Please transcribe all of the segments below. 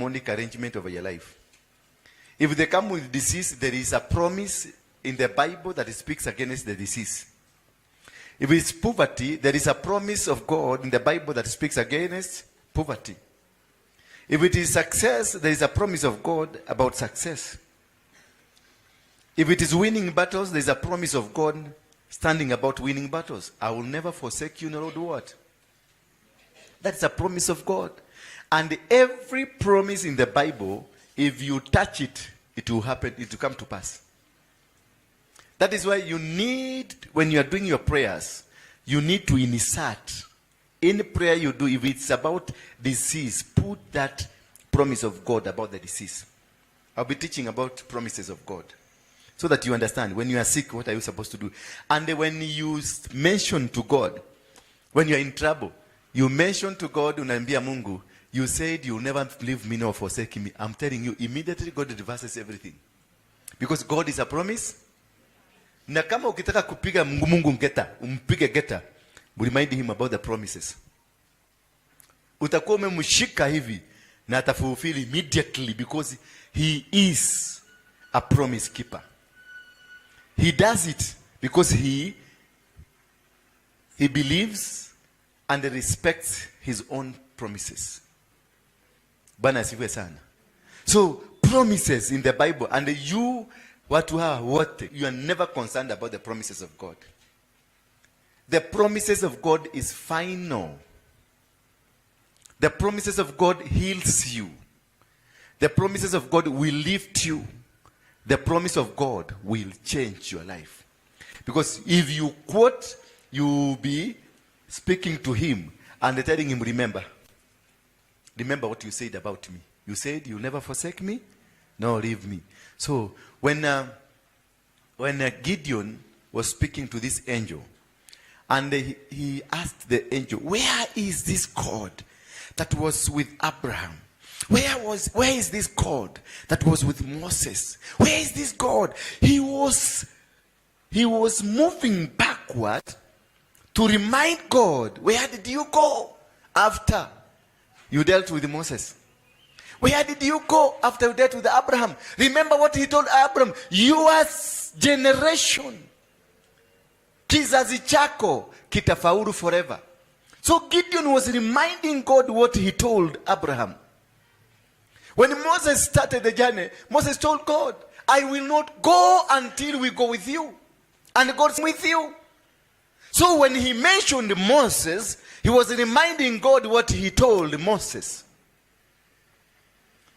demonic arrangement over your life. If they come with disease, there is a promise in the Bible that speaks against the disease. If it's poverty, there is a promise of God in the Bible that speaks against poverty. If it is success, there is a promise of God about success. If it is winning battles, there is a promise of God standing about winning battles. I will never forsake you, nor do what? That's a promise of God. And every promise in the Bible, if you touch it, it will happen, it will come to pass. That is why you need, when you are doing your prayers, you need to insert any prayer you do. If it's about disease, put that promise of God about the disease. I'll be teaching about promises of God, so that you understand when you are sick, what are you supposed to do? And when you mention to God, when you are in trouble, you mention to God, unambia Mungu, you said you'll never leave me nor forsake me. I'm telling you, immediately God reverses everything. Because God is a promise. Na kama ukitaka kupiga Mungu ngeta, umpige geta, remind him about the promises. Utakuwa umemshika hivi na atafulfill immediately, because he is a promise keeper. He does it because he believes and respects his own promises. Bwana asifiwe sana. So promises in the Bible, and you you are never concerned about the promises of God. The promises of God is final. The promises of God heals you. The promises of God will lift you. The promise of God will change your life. Because if you quote, you will be speaking to him and telling him, remember what you said about me. You said you'll never forsake me, nor leave me. So when Gideon was speaking to this angel, and he asked the angel, where is this God that was with Abraham? Where is this God that was with Moses? Where is this God? He was moving backward to remind God, where did you go after you dealt with Moses? Where did you go after you dealt with Abraham? Remember what he told Abraham, your generation, kizazi chako kitafaulu forever. So Gideon was reminding God what he told Abraham. When Moses started the journey, Moses told God, I will not go until we go with you. And God's with you. So when he mentioned Moses, he was reminding God what he told Moses.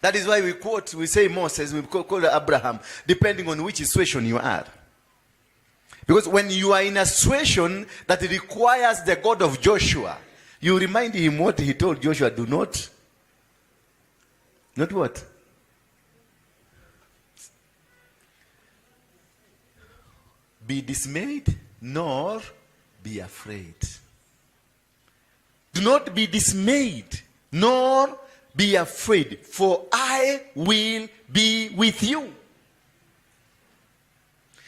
That is why we say Moses, we call Abraham, depending on which situation you are. Because when you are in a situation that requires the God of Joshua, you remind him what he told Joshua, do not what? Be dismayed, nor be afraid. Do not be dismayed, nor be afraid, for I will be with you.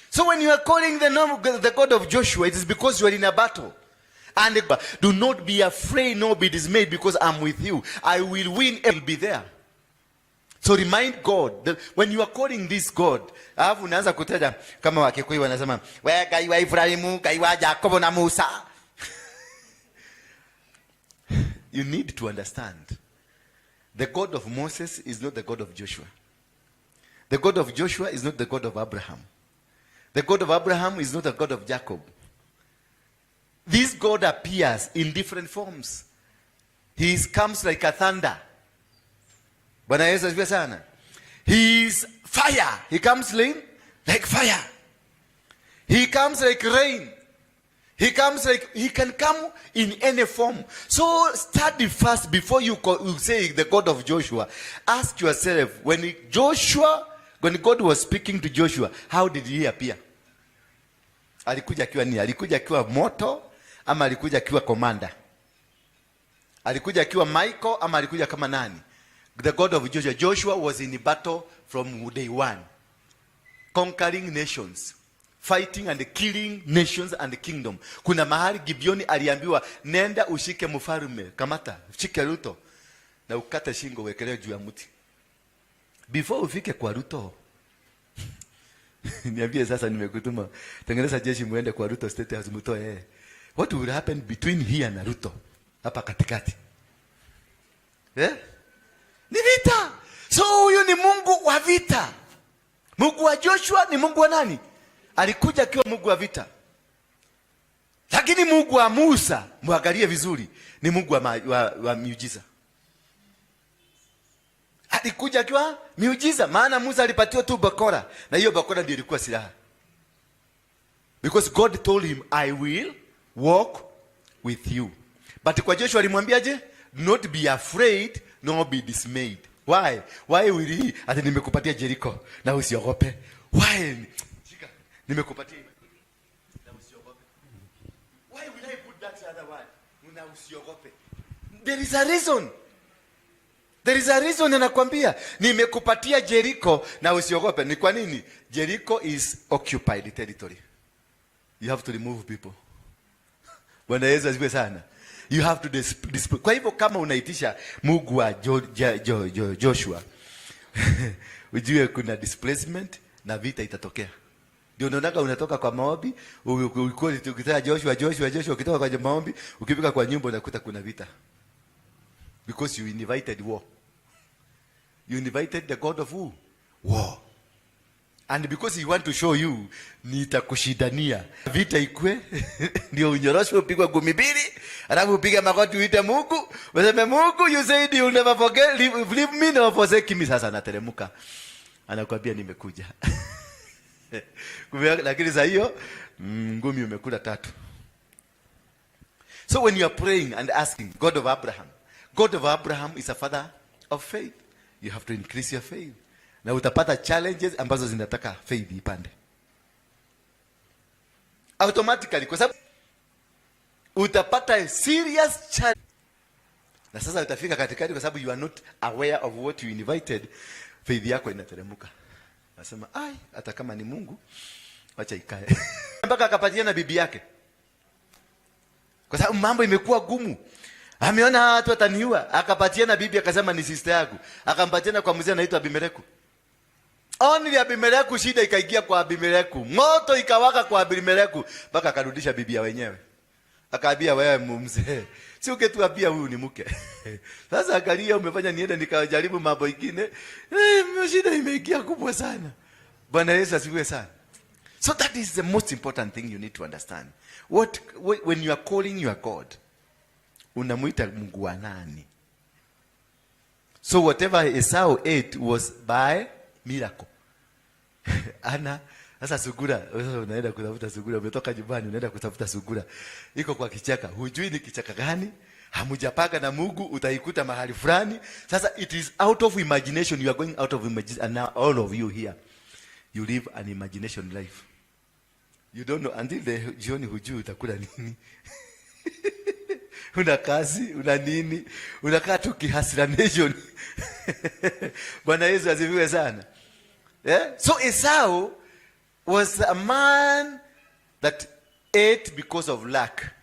So when you are calling the God of Joshua, it is because you are in a battle. And do not be afraid, nor be dismayed, because I'm with you. I will win and will be there. So remind God that when you are calling this God, unaanza kutaja kama Wakikuyu wanasema, wewe Gai wa Ibrahimu, Gai wa Yakobo na Musa. You need to understand. The God of Moses is not the God of Joshua. The God of Joshua is not the God of Abraham. The God of Abraham is not the God of Jacob. This God appears in different forms. He comes like a thunder. Bwana Yesu asifiwe sana. He is fire. He comes like fire. He comes like rain. He can come in any form. So study first before you say the God of Joshua. Ask yourself, when God was speaking to Joshua, how did he appear? Alikuja akiwa nini? Alikuja akiwa moto ama alikuja akiwa commander? Alikuja akiwa Michael ama alikuja kama nani? The God of Joshua. Joshua was in the battle from day one, conquering nations, fighting and killing nations and kingdom. Kuna mahali Gibeoni aliambiwa, nenda ushike mfalme, kamata, shike Ruto na ukate shingo wekele juu ya mti. Before ufike kwa Ruto, niambie sasa nimekutuma, tengeneza jeshi muende kwa Ruto State House mtoe. What will happen between here na Ruto? Hapa katikati. Ni vita. So huyu ni Mungu wa vita. Mungu wa Joshua ni Mungu wa nani? Alikuja akiwa Mungu wa vita. Lakini Mungu wa Musa, muangalie vizuri, ni Mungu wa miujiza. Alikuja akiwa miujiza, maana Musa alipatiwa tu bakora, na hiyo bakora ndiyo ilikuwa silaha. Because God told him, I will walk with you. But kwa Joshua alimwambiaje? Not be afraid, nor be dismayed. Why? Why will he? Ati nimekupatia Jericho na usiogope. Why? Shika. Nimekupatia na usiogope. Why will I put that other word? Na usiogope. There is a reason. There is a reason anakuambia nimekupatia Jericho na usiogope. Ni kwa nini? Jericho is occupied territory. You have to remove people. Bwana Yesu asifiwe sana. You have to kwa hivyo kama unaitisha Mungu wa Joshua ujue kuna displacement na vita itatokea. Ndio unaona unatoka kwa maombi, ulikuwa ukitaka Joshua ukitoka kwa maombi, ukifika kwa nyumba unakuta kuna vita. Because you invited war. You invited the God of who? War. And because he want to show you, nitakushidania. Vita ikue, ndio unyoroshwe upigwe ngumi mbili, alafu upige magoti uite Mungu, useme Mungu, you said you never forget, leave me nor forsake me. Sasa anateremka. Anakuambia nimekuja. Lakini saa hiyo ngumi umekula 3. So when you are praying and asking, God of Abraham is a father of faith. You have to increase your faith. Na utapata challenges ambazo zinataka faith ipande. Automatically, kwa sababu utapata serious challenge. Na sasa utafika katikati kwa sababu you are not aware of what you invited, faith yako inateremka. Nasema, hata kama ni Mungu, acha ikae. Mpaka akapatiana bibi yake. Kwa sababu mambo imekuwa gumu. Ameona watu wataniua, akapatiana bibi akasema ni sister yangu. Akampatiana kwa mzee anaitwa Abimeleku. Only Abimeleku, shida ikaingia kwa Abimeleku. Moto ikawaka kwa Abimeleku mpaka akarudisha bibi ya wenyewe. Akaambia wewe mzee, si ungetuambia huyu ni mke. Sasa akalia umefanya niende nikajaribu mambo mengine. Shida imeingia kubwa sana. Bwana Yesu asifiwe sana. So that is the most important thing you need to understand. When you are calling your God, unamuita Mungu wa nani? So whatever Esau ate was by miracle. Sasa sugura, unaenda kutafuta sugura, umetoka nyumbani unaenda kutafuta sugura. Iko kwa kichaka, hujui ni kichaka gani? Hamujapanga na Mungu, utaikuta mahali fulani. Sasa it is out of imagination, you are going out of imagination, and now all of you here, you live an imagination life. You don't know until the jioni hujui utakula nini. Una kazi, una nini, unakaa tu kihasira nation. Bwana Yesu asifiwe sana. So Esau was a man that ate because of lack,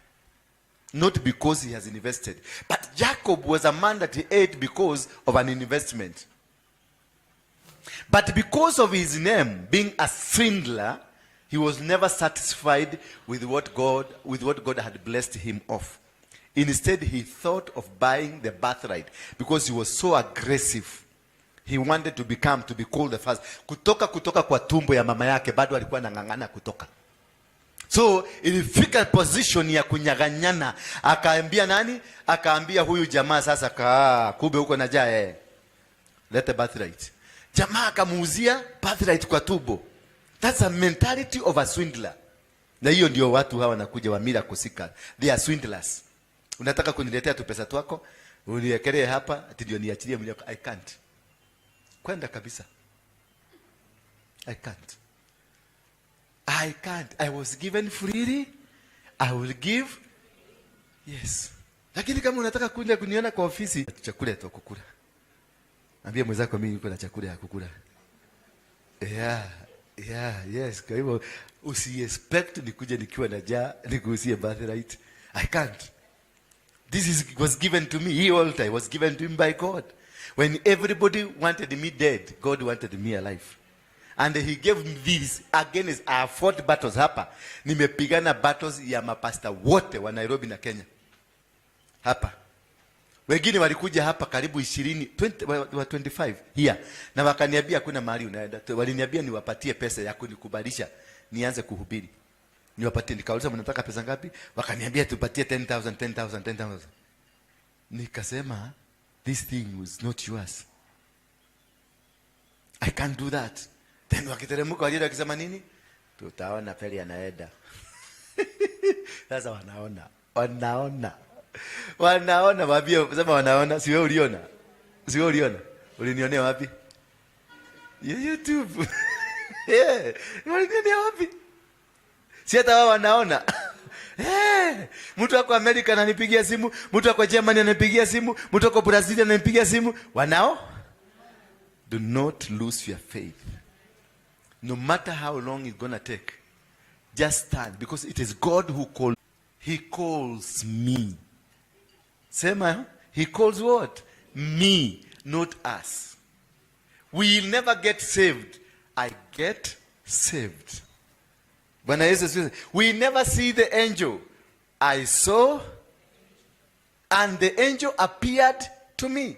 not because he has invested. But Jacob was a man that he ate because of an investment. But because of his name being a swindler, he was never satisfied with what God had blessed him of. Instead, he thought of buying the birthright because he was so aggressive. He wanted to be called the first. Kutoka kwa tumbo ya mama yake bado alikuwa anang'ang'ana kutoka. So, ilifika position ya kunyaganyana. Akaambia nani? Akaambia huyu jamaa sasa kumbe huko na jaa let the birthright. Jamaa akamuuzia birthright kwa tumbo. That's a mentality of a swindler. Na hiyo ndio watu hawa wanakuja wa miracle seekers. They are swindlers. Unataka kuniletea tu pesa twako, uniwekelee hapa, ati ndio niachilie mwili wako. I can't. Kwenda kabisa. I can't. I was given freely. I will give. Yes. Lakini kama unataka kuja kuniona kwa ofisi, chakula ya kukula. Ambia mwenzako mimi niko na chakula ya kukula. Yes. Kwa hivyo usi-expect nikuje nikiwa na njaa nikuuzie birthright. I can't. Was given to me. He altar was given to him by God. When everybody wanted me dead, God wanted me alive. And he gave me this. Again, I fought battles hapa. Nimepigana battles ya mapasta wote wa Nairobi na Kenya. Hapa. Wengine walikuja hapa karibu 25 here. Na wakaniambia kuna mahali unaenda. Waliniambia niwapatie pesa ya kunikubalisha nianze kuhubiri. Niwapatie, nikauliza mnataka pesa ngapi? Wakaniambia tupatie 10,000. Nikasema this thing was not yours. I can't do that. Then wakiteremka wajira wakisema nini? Tutaona peli anaenda. Sasa wanaona wabia sema wanaona, si wewe uliona? Ulinionea wapi? YouTube. Yeah. Ulinionea wapi? Si hata wao wanaona. Mtu wako Amerika ananipigia simu, mtu wako Germany ananipigia simu, mtu wako Brazil ananipigia simu. Wanao? Do not lose your faith. No matter how long it's gonna take, just stand, because it is God who calls. He calls me. Sema, he calls what? Me, not us. We will never get saved. I get saved. Bwana Yesu, we never see the angel. I saw, and the angel appeared to me.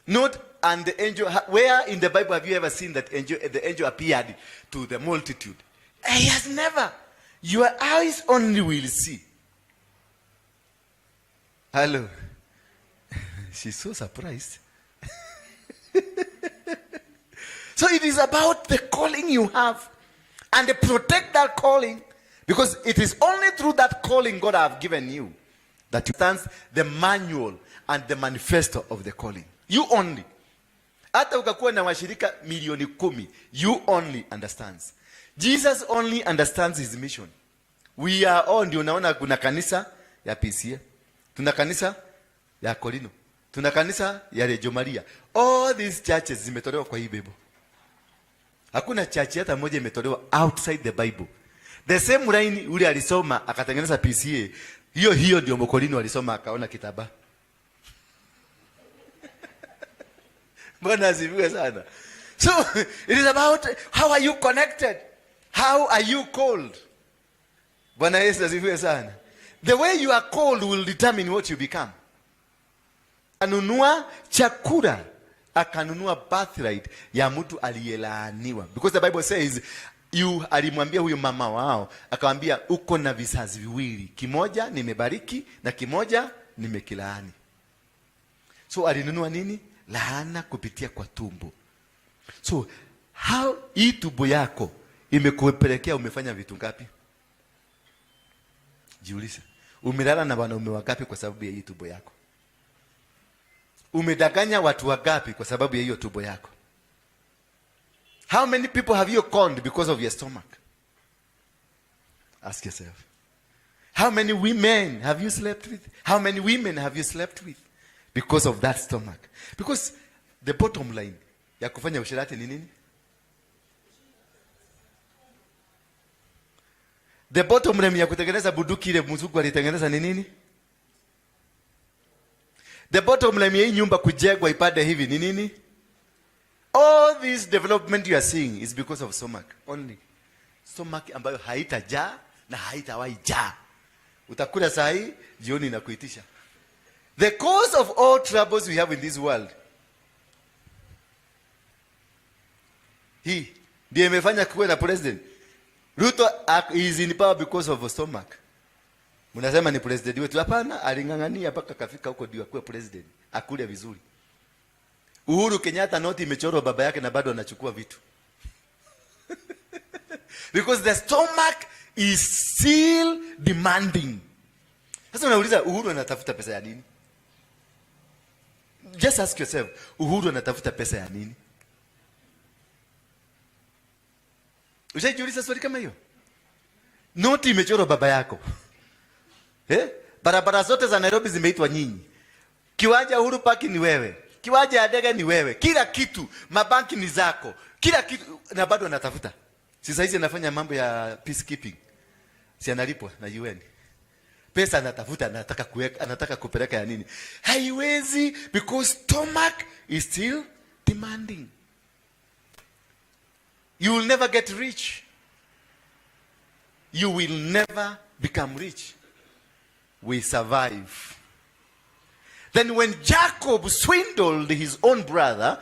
Not, and the angel, where in the Bible have you ever seen that angel, the angel appeared to the multitude? He has never. Your eyes only will see. Hello. She's so surprised. So it is about the calling you have. And protect that calling, because it is only through that calling God have given you that you understand the manual and the manifesto of the calling. You only. Hata ukakuwa na washirika milioni 10, you only understands. Jesus only understands his mission. We are all, ndio unaona kuna kanisa ya PCA. Tuna kanisa ya Korino. Tuna kanisa ya Reggio Maria. All these churches zimetolewa kwa hii Bible. Hakuna church hata moja imetolewa outside the Bible. The same line ule alisoma akatengeneza PCA. Hiyo ndio Mokolino alisoma akaona kitaba. Bwana asifiwe sana. So it is about how are you connected? How are you called? Bwana Yesu asifiwe sana. The way you are called will determine what you become. Anunua chakula, akanunua birthright ya mtu aliyelaaniwa. Because the Bible says, alimwambia huyo mama wao, akamwambia uko na vizazi viwili, kimoja nimebariki na kimoja nimekilaani. So alinunua nini? Laana kupitia kwa tumbo. So how hii tumbo yako imekupelekea umefanya vitu ngapi? Jiulize. Umelala na wanaume wangapi kwa sababu ya hii tumbo yako? Umedanganya watu wangapi kwa sababu ya hiyo tumbo yako? How many people have you conned because of your stomach? Ask yourself. How many women have you slept with? How many women have you slept with because of that stomach? Because the bottom line ya kufanya usherati ni nini? The bottom line ya kutengeneza bunduki ile mzungu alitengeneza ni nini? The bottom line ya hii nyumba kujengwa ipande hivi ni nini? All this development you are seeing is because of stomach only. Stomach ambayo haitajaa na haitawahi jaa. Utakula saa hii, jioni inakuitisha. The cause of all troubles we have in this world, hii ndiye imefanya kuwe na president. Ruto is in power because of a stomach. Mnasema ni president wetu. Hapana, alingangania mpaka kafika huko ndio akuwe president. Akule vizuri. Uhuru Kenyatta noti imechorwa baba yake na bado anachukua vitu. Because the stomach is still demanding. Sasa unauliza Uhuru anatafuta pesa ya nini? Just ask yourself, Uhuru anatafuta pesa ya nini? Ushajiuliza swali kama hiyo? Noti imechorwa baba yako. Barabara zote za Nairobi zimeitwa nyinyi. Kiwanja Uhuru Park ni wewe. Kiwanja ya ndege ni wewe. Kila kitu, mabanki ni zako. Kila kitu, na bado anatafuta. Si sasa hizi anafanya mambo ya peacekeeping. Si analipwa na UN. Pesa anatafuta, anataka kuweka, anataka kupeleka ya nini? Haiwezi, because stomach is still demanding. You will never get rich. You will never become rich. We survive. Then when Jacob swindled his own brother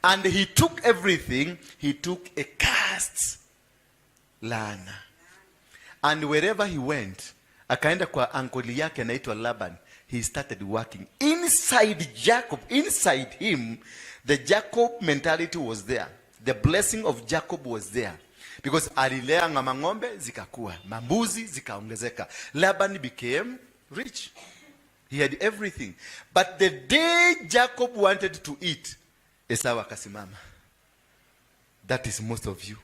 and he took everything, he took a cast land. And wherever he went, akaenda kwa uncle yake anaitwa Laban, he started working. Inside Jacob, inside him, the Jacob mentality was there. The blessing of Jacob was there. Because alilea ng'ombe zikakua, mambuzi zikaongezeka. Laban became rich. He had everything. But the day Jacob wanted to eat, Esau akasimama. That is most of you.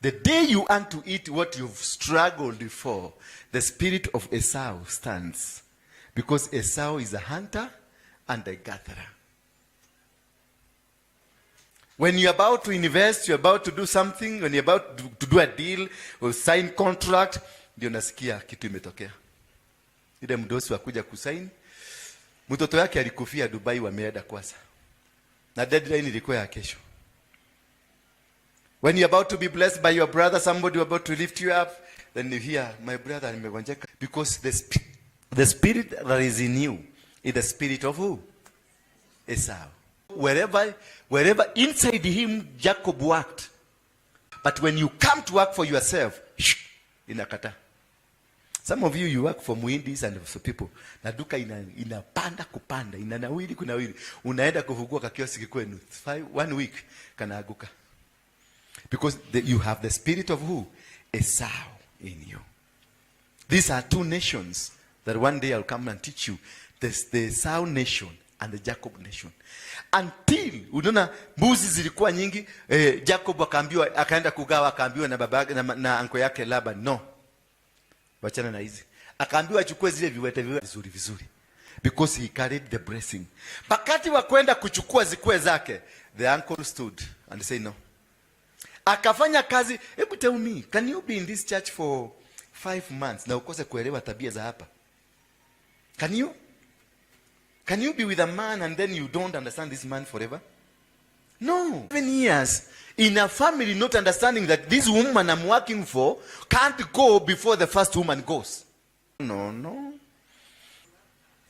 The day you want to eat what you've struggled for, the spirit of Esau stands. Because Esau is a hunter and a gatherer. When you're about to invest, you're about to do something, when you're about to do a deal or sign contract, ndio nasikia kitu imetokea. Ile mdosi wakuja kusign, mtoto yake alikufia Dubai, wameenda kwanza. Na deadline ilikuwa ya kesho. When you're about to be blessed by your brother, somebody about to lift you up, then you hear, my brother nimegonjeka. Because the spirit that is in you is the spirit of who? Esau. Wherever inside him Jacob worked. But when you come to work for yourself, inakata. Some of you work for muhindis and for people. Na duka inapanda kupanda, inanawili kunawili. Unaenda kufungua kakioski kwenu. 1 week kanaaguka. Because you have the spirit of who? Esau in you. These are two nations that one day I'll come and teach you. There's the Esau nation and the Jacob nation. Until unaona mbuzi zilikuwa nyingi, Jacob akaambiwa, akaenda kugawa, akaambiwa na babake na anko yake Laban, no, wachana na hizi. Akaambiwa achukue zile viwete vizuri vizuri, because he carried the blessing. Wakati wa kwenda kuchukua zikwe zake, the uncle stood and said no. Akafanya kazi. Hebu tell me, can you be in this church for 5 months na ukose kuelewa tabia za hapa? Can you? Can you be with a man and then you don't understand this man forever? No. 7 years in a family not understanding that this woman I'm working for can't go before the first woman goes. No.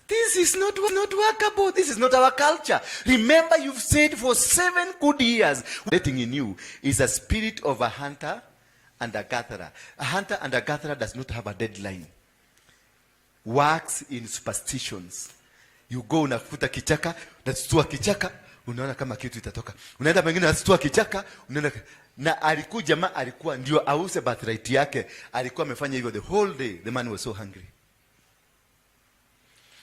This is not workable. This is not our culture. Remember, you've said for 7 good years, letting in you is a spirit of a hunter and a gatherer. A hunter and a gatherer does not have a deadline. Works in superstitions. You go unafuta kichaka, unastua kichaka, unaona kama kitu itatoka. Unaenda mwingine unastua kichaka, unaona. Na alikuwa jamaa, alikuwa ndio ause birthright yake, alikuwa amefanya hivyo the whole day. The man was so hungry.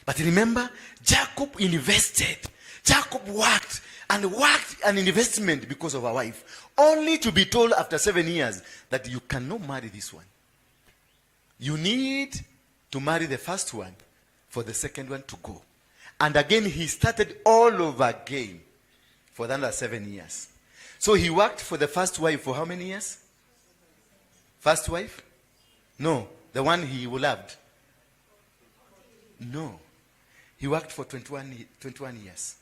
But remember, Jacob invested. Jacob worked an investment because of a wife. Only to be told after 7 years that you cannot marry this one. You need to marry the first one for the second one to go. And again, he started all over again for another 7 years. So he worked for the first wife for how many years? First wife? No. The one he loved? No. He worked for 21 years.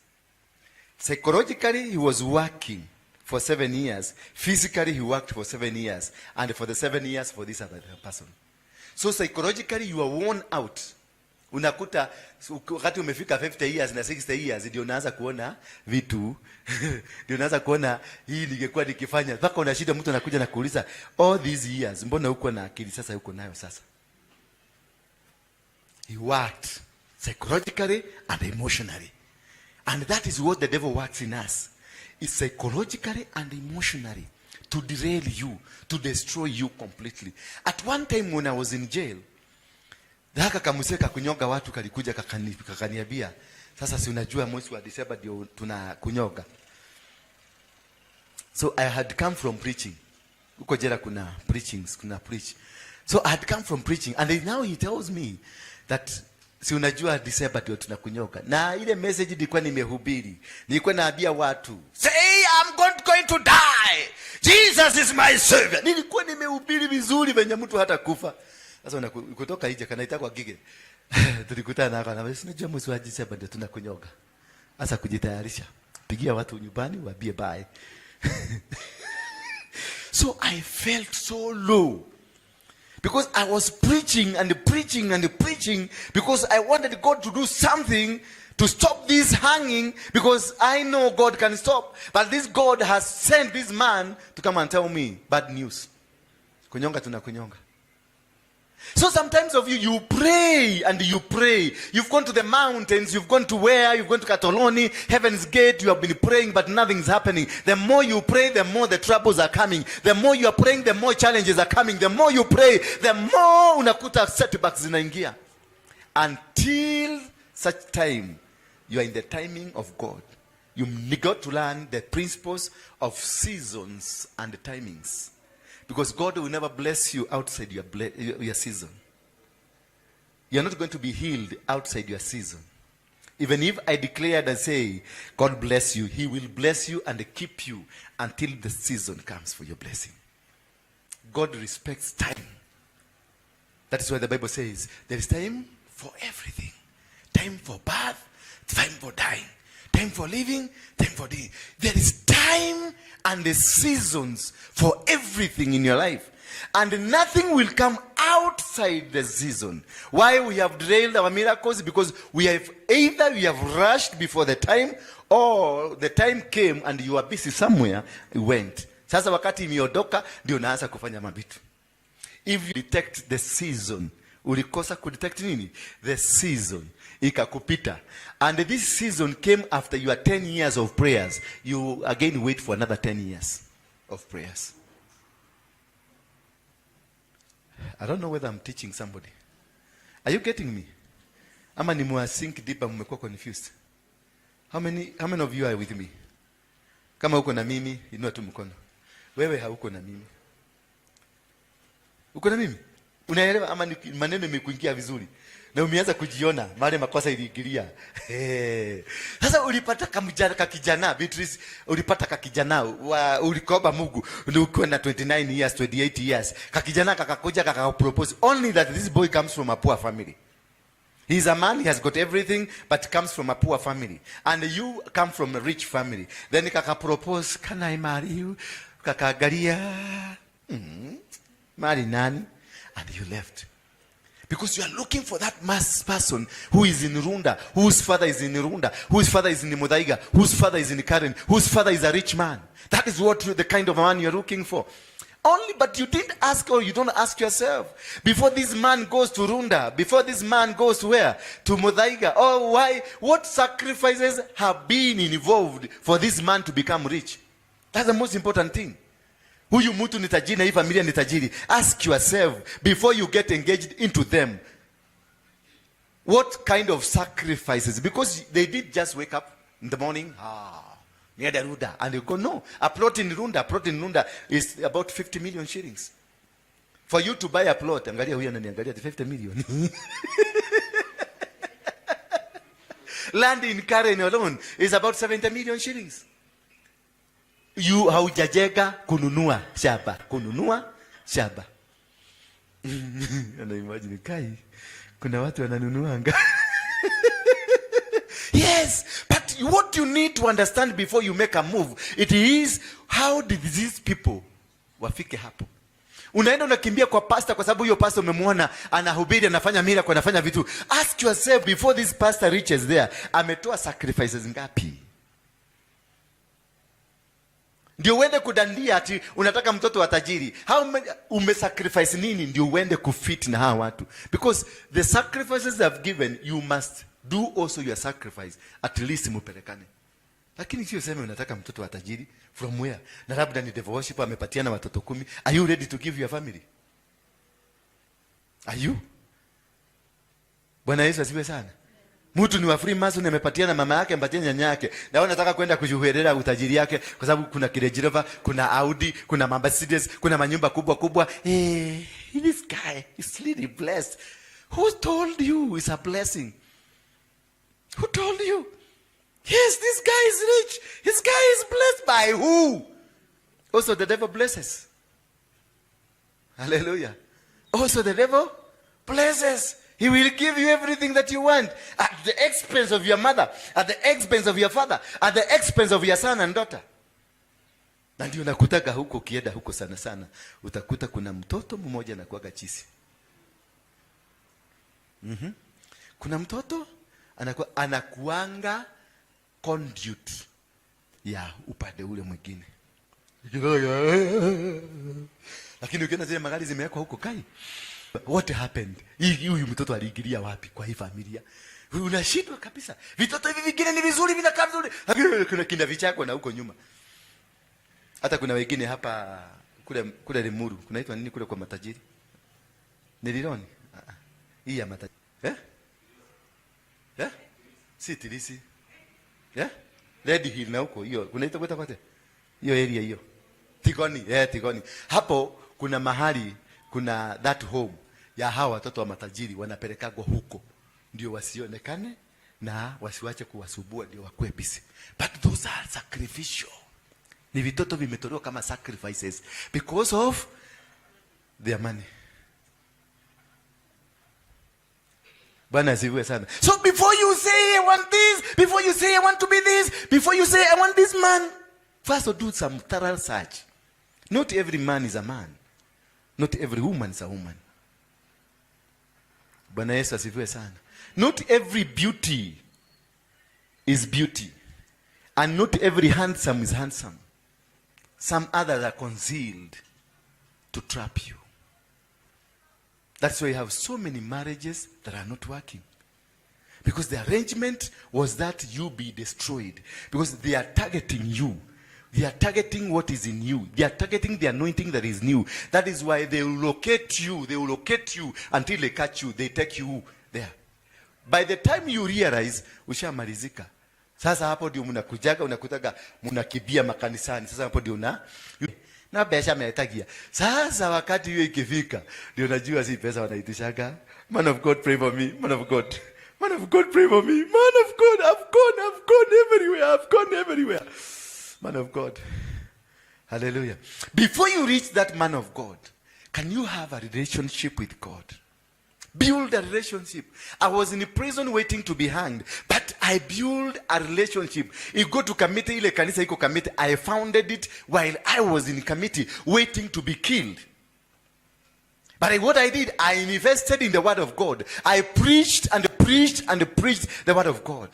Psychologically, he was working for 7 years. Physically, he worked for 7 years. And for the 7 years for this other person. So psychologically, you are worn out. Unakuta wakati umefika 50 years na 60 years ndio unaanza kuona vitu. Ndio unaanza kuona hii ningekuwa nikifanya. Mpaka una shida, mtu anakuja na kuuliza, all these years mbona uko na akili sasa uko nayo sasa? He worked psychologically and emotionally. And that is what the devil works in us. It's psychologically and emotionally to derail you, to destroy you completely. At one time when I was in jail, haka kamuseka kunyoga watu kalikuja kakaniambia, sasa si unajua mwezi wa December ndio tunakunyoga. So I had come from preaching. Uko jela kuna preachings, kuna preach. So I had come from preaching, and now he tells me that si unajua December ndio tunakunyoga. Na ile message nilikuwa nimehubiri, nilikuwa naambia watu, say I'm going to die, Jesus is my savior. Nilikuwa nimehubiri vizuri venye mtu hata kufa. Sasa kutoka nje kanaita kwa gige. Tulikutana hapa na wewe unajua mwezi wa Disemba ndio tunakunyoga. Sasa kujitayarisha. Pigia watu nyumbani waambie bye. So I felt so low. Because I was preaching and preaching and preaching because I wanted God to do something to stop this hanging, because I know God can stop. But this God has sent this man to come and tell me bad news. Kunyonga tunakunyonga. So sometimes of you pray and you pray. You've gone to the mountains, you've gone to where? You've gone to Catoloni, Heaven's Gate, you have been praying but nothing's happening. The more you pray, the more the troubles are coming. The more you are praying, the more challenges are coming. The more you pray, the more unakuta setbacks zinaingia. Until such time, you are in the timing of God. You got to learn the principles of seasons and timings. Because God will never bless you outside your season. You're not going to be healed outside your season. Even if I declared and say, God bless you, He will bless you and keep you until the season comes for your blessing. God respects time. That is why the Bible says, there is time for everything. Time for birth, time for dying. Time for living, time for dying. There is time and the seasons for everything in your life. And nothing will come outside the season. Why we have derailed our miracles? Because we have rushed before the time, or the time came and you are busy somewhere, you went. Sasa wakati imeondoka ndio unaanza kufanya mabitu. If you detect the season, ulikosa kudetect nini? The season. Ikakupita. And this season came after your 10 years of prayers. You again wait for another 10 years of prayers. I don't know whether I'm teaching somebody. Are you getting me? Ama nimwa sink deeper, mmekuwa confused. How many of you are with me? Kama uko na mimi, inua tu mkono. Wewe hauko na mimi. Uko na mimi? Unaelewa ama maneno yamekuingia vizuri? Na umeanza kujiona mahali makosa iliingilia. Sasa ulipata kijana Beatrice, ulipata kakijana ulikoba Mungu ndio uko na 29 years 28 years. Kakijana kakakuja kakapropose, only that this boy comes from a poor family. He is a man, he has got everything, but comes from a poor family. And you come from a rich family. Then kakapropose, can I marry you? Kakagalia. Marry nani? And you left. Because you are looking for that mass person who is in Runda, whose father is in Runda, whose father is in Mudaiga, whose father is in Karen, whose father is a rich man. That is what the kind of man you are looking for. Only, but you didn't ask, or you don't ask yourself, before this man goes to Runda, before this man goes to where? To Mudaiga. Oh, why? What sacrifices have been involved for this man to become rich? That's the most important thing. Huyu mtu ni tajiri na hii familia ni tajiri. Ask yourself before you get engaged into them, what kind of sacrifices? Because they did just wake up in the morning, near the Runda, and you go, no, a plot in Runda is about 50 million shillings. For you to buy a plot, angalia huyu ananiangalia, 50 million. Land in Karen alone is about 70 million shillings. You haujajega kununua shamba. Ana imagine kai kuna watu wananunuanga. Yes, but what you need to understand before you make a move, it is how did these people wafike hapo. Unaenda unakimbia kwa pastor kwa sababu hiyo pastor umemwona anahubiri, anafanya miracle, anafanya vitu. Ask yourself before this pastor reaches there, ametoa sacrifices ngapi? Ndio uende kudandia ati unataka mtoto wa tajiri. Umesacrifice nini ndio uende kufit na hawa watu? Because the sacrifices they have given, you must do also your sacrifice. At least mupelekane. Lakini sio sema unataka mtoto wa tajiri from where? Na labda ni devil worship amepatiana watoto 10. Are you ready to give your family? Are you? Bwana Yesu asifiwe sana. Mtu ni wa free mason amepatiana mama yake, ampatie nyanya yake. Na wewe unataka kwenda kujuherera utajiri yake kwa sababu kuna Kirejirova, kuna Audi, kuna Mercedes, kuna manyumba kubwa. This guy is really blessed. Who told you it's a blessing? Who told you? Yes, this guy is rich. This guy is blessed by who? Also the devil blesses. Hallelujah. Also the devil places. He will give you everything that you want at the expense of your mother, at the expense of your father, at the expense of your son and daughter. Na ndio nakutaka huko, kienda huko sana sana, utakuta kuna mtoto mmoja anakuaga chisi. Kuna mtoto anakuanga conduit ya upande ule mwingine. Lakini ukiona zile magari zimewekwa huko kai, what happened? Huyu mtoto aliingilia wapi kwa hii familia? Unashindwa kabisa. Vitoto hivi vingine ni vizuri, vinakaa vizuri. Kuna kinda vichako na huko nyuma. Hata kuna wengine hapa kule Limuru, kunaitwa nini kule kwa matajiri? Nilironi. Hii ya matajiri. Si Tilisi. Red Hill na huko hiyo. Kunaitwa kwete? Hiyo area hiyo. Tigoni, Tigoni. Hapo kuna mahali, kuna that home ya hawa watoto wa matajiri wanapelekagwa huko ndio wasionekane na wasiwache kuwasubua, ndio wakue busy. But those are sacrificial. Ni vitoto vimetolewa kama sacrifices because of their money. Bwana asifiwe sana. So before you say I want this, before you say I want to be this, before you say I want this man, first do some thorough search. Not every man is a man. Not every woman is a woman. Bwana Yesu asifiwe sana. Not every beauty is beauty. And not every handsome is handsome. Some others are concealed to trap you. That's why you have so many marriages that are not working. Because the arrangement was that you be destroyed. Because they are targeting you. They are targeting what is in you. They are targeting the anointing that is new. That is why they will locate you. They will locate you until they catch you. They take you there. By the time you realize, ushamalizika. Sasa hapo ndio mnakujaga, unakutaga mnakibia makanisani. Sasa hapo ndio na besha mnatagia. Sasa wakati hiyo ikifika, ndio najua si pesa wanaitishaga. Man of God, pray for me. Man of God. Man of God, pray for me. Man of God, I've gone everywhere. Man of God. Hallelujah. Before you reach that man of God, can you have a relationship with God? Build a relationship. I was in a prison waiting to be hanged, but I built a relationship. You go to committee, ile kanisa iko committee. I founded it while I was in committee waiting to be killed. But what I did, I invested in the word of God. I preached and preached and preached the word of God.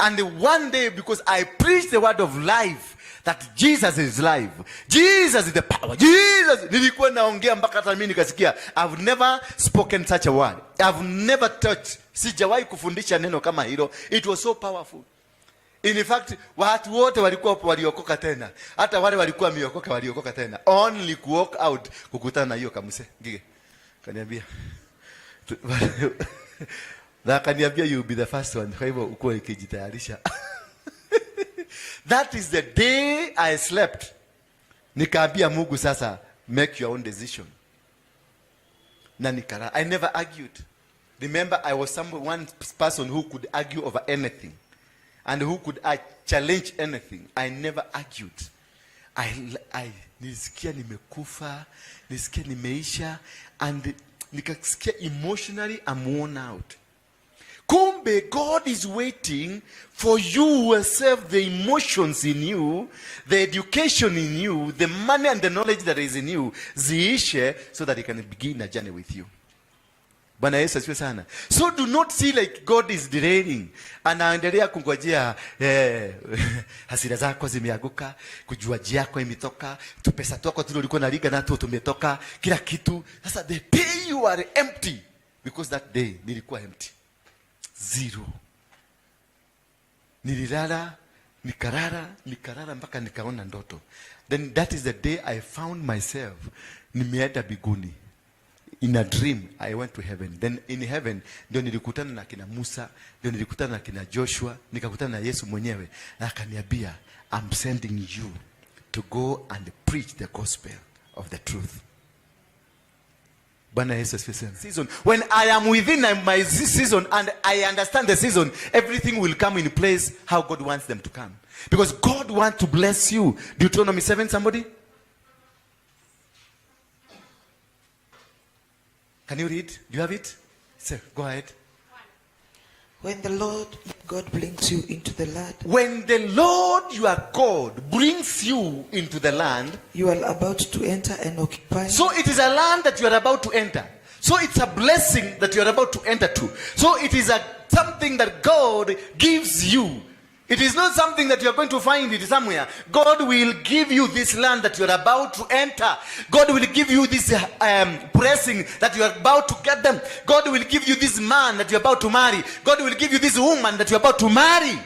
And one day, because I preached the word of life, that Jesus is life. Jesus is the power. Jesus. Nilikuwa naongea mpaka hata mimi nikasikia. I've never spoken such a word. I've never touched. Sijawahi kufundisha neno kama hilo. It was so powerful. In fact, watu wote walikuwa waliokoka tena. Hata wale walikuwa waliokoka tena. Only to walk out kukutana na hiyo kamuse. Ngige. Kaniambia. Kaniambia you will be the first one. Kwa hivyo uko ukijitayarisha. That is the day I slept. Nikaambia Mungu sasa, make your own decision. Na nikara. I never argued. Remember, I was one person who could argue over anything. And who could challenge anything. I never argued. Nisikia nimekufa, nisikia nimeisha, and nikasikia emotionally I'm worn out. Kumbe, God is waiting for you who have the emotions in you, the education in you, the money and the knowledge that is in you, ziishe, so that He can begin a journey with you. Bwana Yesu asifiwe sana. So do not see like God is delaying. Anaendelea kungojea hasira zako zimeanguka, kujuaji yako imetoka, tupesa twako tulikuwa na liga nato tumetoka, kila kitu. Sasa the day you are empty, because that day nilikuwa empty. Zero. Nililala, nikarara mpaka nikaona ndoto. Then that is the day I found myself nimeenda biguni. In a dream, I went to heaven. Then in heaven, ndio nilikutana na kina Musa, ndio nilikutana na kina Joshua, nikakutana na Yesu mwenyewe. Na akaniambia, I'm sending you to go and preach the gospel of the truth. Bwana Yesu asifiwe. Season. When I am within my season and I understand the season, everything will come in place how God wants them to come. Because God wants to bless you. Deuteronomy 7, somebody? Can you read? Do you have it? Sir, go ahead. When the Lord God brings you into the land, When the Lord your God brings you into the land, you are about to enter and occupy. so it is a land that you are about to enter. So it's a blessing that you are about to enter to. So it is something that God gives you. It is not something that you are going to find it somewhere. God will give you this land that you are about to enter. God will give you this blessing that you are about to get them. God will give you this man that you are about to marry. God will give you this woman that you are about to marry.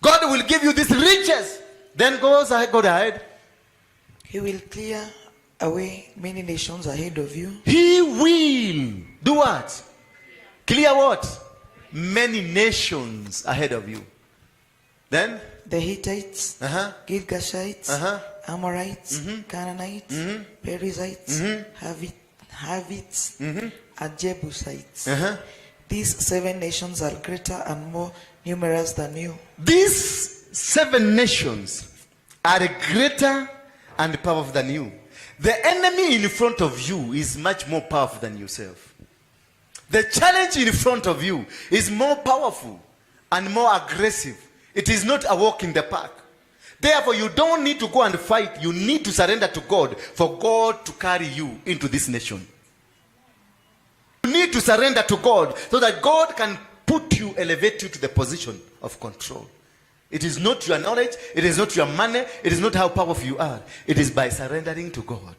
God will give you these riches. Then go ahead. He will clear away many nations ahead of you. He will do what? Clear what? Many nations ahead of you. Then the Hittites, Girgashites, Amorites, Canaanites, Perizzites, Havites, and Jebusites. These 7 nations are greater and more numerous than you. These 7 nations are greater and powerful than you. The enemy in front of you is much more powerful than yourself. The challenge in front of you is more powerful and more aggressive. It is not a walk in the park. Therefore, you don't need to go and fight. You need to surrender to God for God to carry you into this nation. You need to surrender to God so that God can elevate you to the position of control. It is not your knowledge. It is not your money. It is not how powerful you are. It is by surrendering to God.